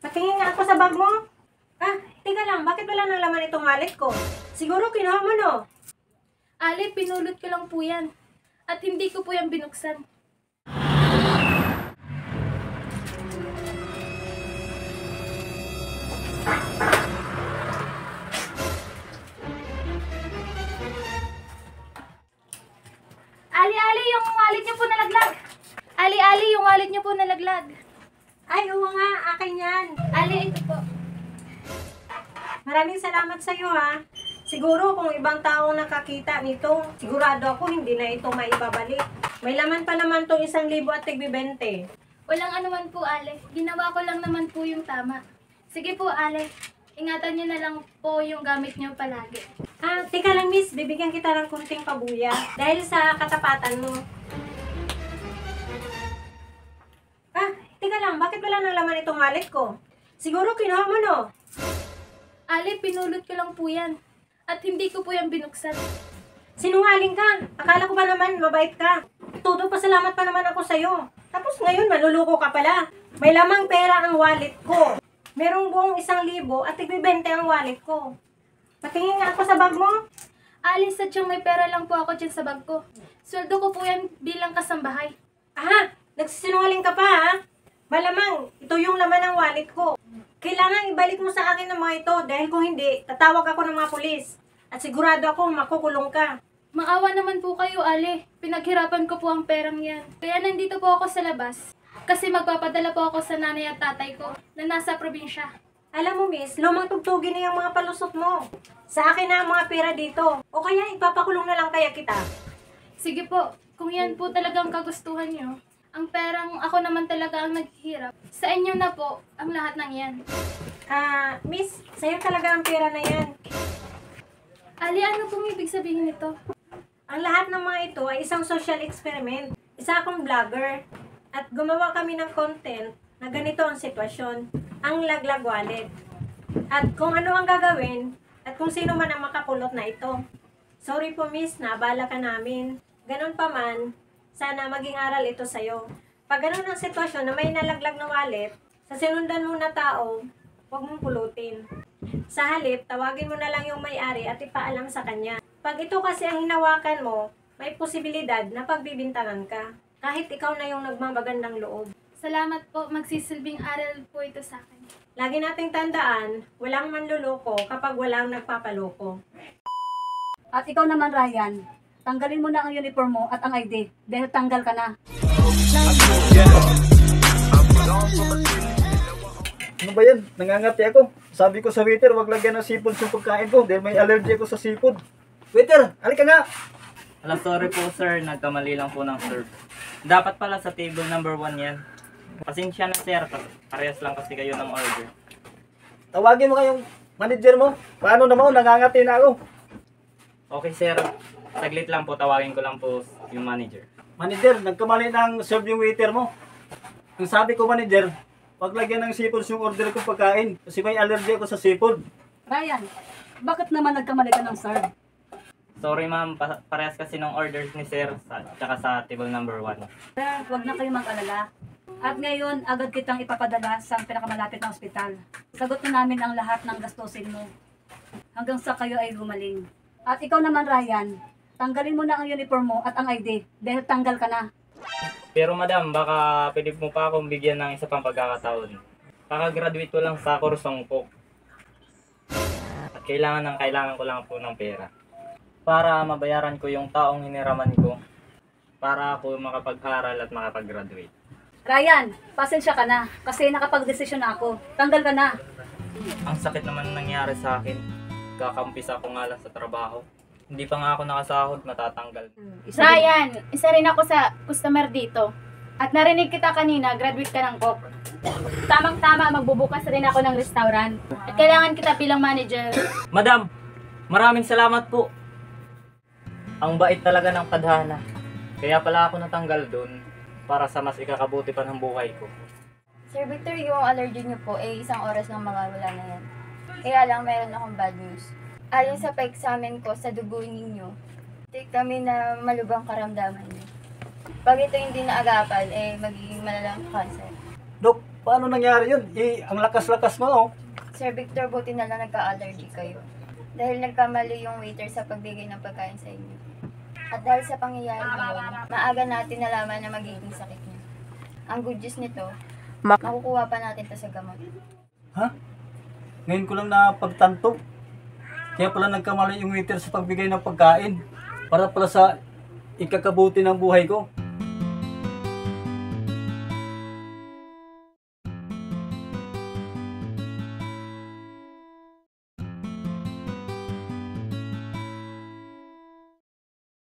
Patingin nga ako sa bag mo. Ah, teka lang, bakit wala nang laman itong wallet ko? Siguro kinuha mo, no? Ale, pinulot ko lang po yan. At hindi ko po yan binuksan. Ali, yung wallet niyo po nalaglag. Ali, yung wallet niyo po nalaglag. Ay, oo nga, akin yan. Ali, ito po. Maraming salamat sa iyo, ha. Siguro kung ibang tao nakakita nito, sigurado ako hindi na ito maibabalik. May laman pa naman tong 1,000 at tig-20. Walang anuman po, Ale. Ginawa ko lang naman po yung tama. Sige po, Ale. Ingatan niyo na lang po yung gamit niyo palagi. Ah, teka lang, miss. Bibigyan kita ng kunting pabuya. Dahil sa katapatan mo. Ah, teka lang. Bakit wala nang laman itong wallet ko? Siguro kinuha mo, no? Ale, pinulot ko lang po yan. At hindi ko po yan binuksan. Sinungaling ka. Akala ko ba naman mabait ka? Todo pasalamat pa naman ako sa'yo. Tapos ngayon, manluloko ka pala. May lamang pera ang wallet ko. Merong buong 1,000 at tig-20 ang wallet ko. Patingin nga ako sa bag mo. Ali, sadyang may pera lang po ako dyan sa bag ko. Sweldo ko po yan bilang kasambahay. Aha, nagsisinungaling ka pa, ha? Malamang, ito yung laman ng wallet ko. Kailangan ibalik mo sa akin ang mga ito dahil kung hindi, tatawag ako ng mga pulis. At sigurado ako makukulong ka. Maawa naman po kayo, Ale. Pinaghirapan ko po ang perang yan. Kaya nandito po ako sa labas. Kasi magpapadala po ako sa nanay at tatay ko na nasa probinsya. Alam mo, miss, lumang tugtugin na yung mga palusot mo. Sa akin na ang mga pera dito. O kaya ipapakulong na lang kaya kita. Sige po, kung yan po talagang kagustuhan nyo, ang perang ako naman talaga ang naghihirap. Sa inyo na po ang lahat ng yan. Ah, miss, sa'yo talaga ang pera na yan. Ali, ano pong ibig sabihin nito? Ang lahat ng mga ito ay isang social experiment. Isa akong vlogger. At gumawa kami ng content na ganito ang sitwasyon. Ang laglag wallet. At kung ano ang gagawin, at kung sino man ang makapulot na ito. Sorry po, miss, naabala ka namin. Ganon pa man, sana maging aral ito sa'yo. Pag ganon ang sitwasyon na may nalaglag na wallet, sa sinundan mo na tao, huwag mong pulutin. Sa halip, tawagin mo na lang yung may-ari at ipaalam sa kanya. Pag ito kasi ang hinawakan mo, may posibilidad na pagbibintangan ka. Kahit ikaw na yung nagmamagandang loob. Salamat po, magsisilbing aral po ito sa akin. Lagi nating tandaan, walang manluloko kapag walang nagpapaloko. At ikaw naman, Ryan, tanggalin mo na ang uniform mo at ang ID dahil tanggal ka na. Ano ba yan? Nangangati ako. Sabi ko sa waiter, wag lagyan ng seafood yung pagkain ko dahil may allergy ako sa seafood. Waiter, halika nga! Alam, sorry po sir, nagkamali lang po ng serve. Dapat pala sa table number 1 yan. Pasensya na sir, parehas lang kasi kayo ng order. Tawagin mo kayong manager mo. Paano naman? Nangangati na ako. Okay sir, saglit lang po, tawagin ko lang po yung manager. Manager, nagkamali ng serve yung waiter mo. Ang sabi ko, manager, wag lagyan ng seafood yung order kong pagkain kasi may allergy ako sa seafood. Ryan, bakit naman nagkamali ka ng serve? Sorry ma'am, parehas kasi ng orders ni sir, tsaka sa table number 1. Huwag na kayong mag-alala. At ngayon, agad kitang ipapadala sa pinakamalapit na ospital. Sagot na namin ang lahat ng gastusin mo. Hanggang sa kayo ay gumaling. At ikaw naman, Ryan, tanggalin mo na ang uniform mo at ang ID dahil tanggal ka na. Pero madam, baka pwede mo pa akong bigyan ng isa pang pagkakataon. Kakagraduate ko lang sa kursong ko. At kailangan ko lang po ng pera. Para mabayaran ko yung taong hiniraman ko. Para ako makapag-aral at makapag-graduate. Ryan, pasensya ka na kasi nakapag-desisyon na ako. Tanggal ka na. Ang sakit naman nangyari sa akin. Kakampisa ako nga lang sa trabaho. Hindi pa nga ako nakasahod, matatanggal. Ryan, isa rin ako sa customer dito. At narinig kita kanina, graduate ka ng Coke. Tamang-tama, magbubukas rin ako ng restaurant. At kailangan kita bilang manager. Madam, maraming salamat po. Ang bait talaga ng tadhana. Kaya pala ako natanggal doon para sa mas ikakabuti pa ng buhay ko. Sir Victor, yung allergy niyo po, isang oras lang mawawala na yan. Kaya lang, meron akong bad news. Ayon sa pa-examine ko sa dugo ninyo, take kami na malubhang karamdaman niyo. Pag ito hindi naagapan, magiging malalang cancer. Dok, Paano nangyari yun? Ang lakas-lakas mo, oh. Sir Victor, buti na lang nagka-allergy kayo. Dahil nagkamali yung waiter sa pagbigay ng pagkain sa inyo. At dahil sa pangyayari yun, maaga natin nalaman na magiging sakit niya. Ang good news nito, makukuha pa natin to sa gamot. Ha? Ngayon ko lang napagtanto. Kaya pala nagkamali yung waiter sa pagbigay ng pagkain. Para pala sa ikakabuti ng buhay ko.